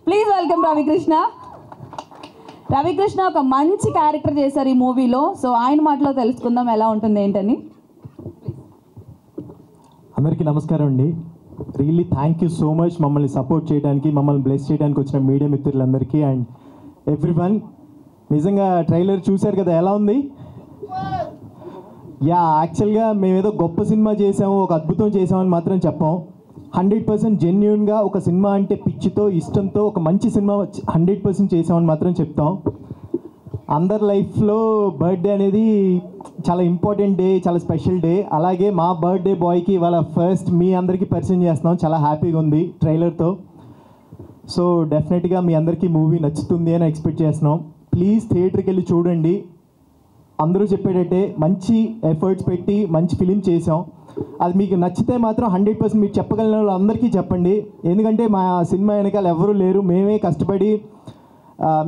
Please welcome Ravikrishna. Ravikrishna ఒక మంచి character చేశారు ఈ మూవీలో. సో ఆయన మాటలో తెలుసుకుందాం ఎలా ఉంటుంది ఏంటని. అందరికీ నమస్కారం అండి. Really thank you so much మమ్మల్ని సపోర్ట్ చేయడానికి, మమ్మల్ని బ్లెస్ చేయడానికి వచ్చిన మీడియా మిత్రులందరికీ అండ్ ఎవ్రీవన్. నిజంగా ట్రైలర్ చూశారు కదా, ఎలా ఉంది? యాక్చువల్గా మేమేదో గొప్ప సినిమా చేసాము, ఒక అద్భుతం చేసామని మాత్రం చెప్పాం. 100% జెన్యూన్గా ఒక సినిమా అంటే పిచ్చితో, ఇష్టంతో ఒక మంచి సినిమా 100% చేసామని మాత్రం చెప్తాం. అందరి లైఫ్లో బర్త్డే అనేది చాలా ఇంపార్టెంట్ డే, చాలా స్పెషల్ డే. అలాగే మా బర్త్డే బాయ్కి ఇవాళ ఫస్ట్ మీ అందరికీ పరిచయం చేస్తున్నాం. చాలా హ్యాపీగా ఉంది ట్రైలర్తో. సో డెఫినెట్గా మీ అందరికీ మూవీ నచ్చుతుంది అని ఎక్స్పెక్ట్ చేస్తున్నాం. ప్లీజ్ థియేటర్కి వెళ్ళి చూడండి. అందరూ చెప్పేటట్టే మంచి ఎఫర్ట్స్ పెట్టి మంచి ఫిలిం చేసాం. అది మీకు నచ్చితే మాత్రం 100% మీరు చెప్పగలిగిన వాళ్ళు అందరికీ చెప్పండి. ఎందుకంటే మా సినిమా వెనకాల ఎవరూ లేరు. మేమే కష్టపడి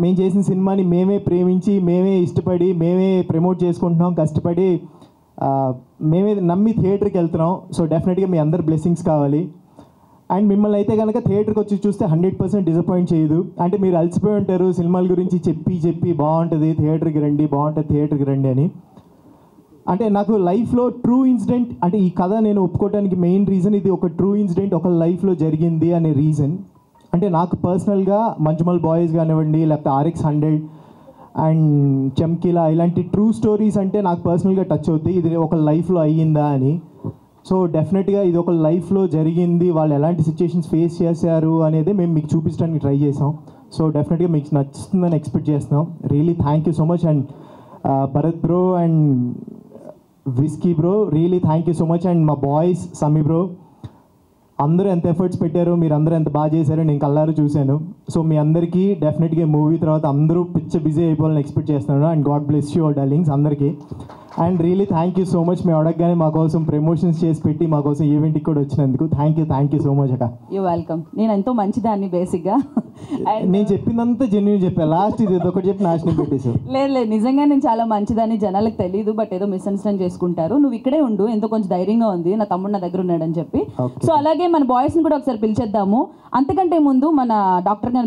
మేము చేసిన సినిమాని మేమే ప్రేమించి, మేమే ఇష్టపడి, మేమే ప్రమోట్ చేసుకుంటున్నాం. కష్టపడి మేమే నమ్మి థియేటర్కి వెళ్తున్నాం. సో డెఫినెట్గా మీ అందరి బ్లెస్సింగ్స్ కావాలి. అండ్ మిమ్మల్ని అయితే కనుక థియేటర్కి వచ్చి చూస్తే 100% డిసప్పాయింట్ చేయదు. అంటే మీరు అలసిపోయి ఉంటారు సినిమాల గురించి చెప్పి బాగుంటుంది థియేటర్కి రండి, బాగుంటుంది థియేటర్కి రండి అని. అంటే నాకు లైఫ్లో ట్రూ ఇన్సిడెంట్, అంటే ఈ కథ నేను ఒప్పుకోవడానికి మెయిన్ రీజన్ ఇది ఒక ట్రూ ఇన్సిడెంట్ ఒక లైఫ్లో జరిగింది అనే రీజన్. అంటే నాకు పర్సనల్గా మంజుమల్ బాయ్స్ కానివ్వండి, లేకపోతే RX100 అండ్ చమ్కీలా ఇలాంటి ట్రూ స్టోరీస్ అంటే నాకు పర్సనల్గా టచ్ అవుతాయి. ఇది ఒక లైఫ్లో అయ్యిందా అని. సో డెఫినెట్గా ఇది ఒక లైఫ్లో జరిగింది, వాళ్ళు ఎలాంటి సిచ్యుయేషన్స్ ఫేస్ చేశారు అనేది మేము మీకు చూపించడానికి ట్రై చేసాం. సో డెఫినెట్గా మీకు నచ్చుతుందని ఎక్స్పెక్ట్ చేస్తున్నాం. Really thank you so much. And Bharat bro and whisky bro, really thank you so much. And మా బాయ్స్ సమీ బ్రో, అందరూ ఎంత ఎఫర్ట్స్ పెట్టారో, మీరు అందరూ ఎంత బాగా చేశారో నేను కళ్ళారు చూశాను. సో మీ అందరికీ డెఫినెట్గా మూవీ తర్వాత అందరూ బిజీ అయిపోవాలని ఎక్స్పెక్ట్ చేస్తున్నాను. And God bless you darlings అందరికీ. And really thank you so much. మేము అడగగానే మా కోసం ప్రమోషన్స్ చేసి పెట్టి మా కోసం ఈవెంట్కి కూడా వచ్చినందుకు థ్యాంక్ యూ సో మచ్ అక్క. You welcome. నేను ఎంతో మంచిదాన్ని బేసిక్గా. నేను చెప్పిందంతా జెన్యూన్ చెప్పాను. లాస్ట్ ఇది ఒకటి చెప్పి నాశనం పెట్టేసావు. లేదు నిజంగా నేను చాలా మంచిదాన్ని, జనాలకు తెలియదు, బట్ ఏదో మిస్అండర్స్టాండ్ చేసుకుంటారు. నువ్వు ఇక్కడే ఉండు, ఎంతో కొంచెం ధైర్యంగా ఉంది, నా తమ్ముడు నా దగ్గర ఉన్నాడని చెప్పి. సో అలాగే మన బాయ్స్ని కూడా ఒకసారి పిలిచేద్దాము. అంతకంటే ముందు మన డాక్టర్ గారు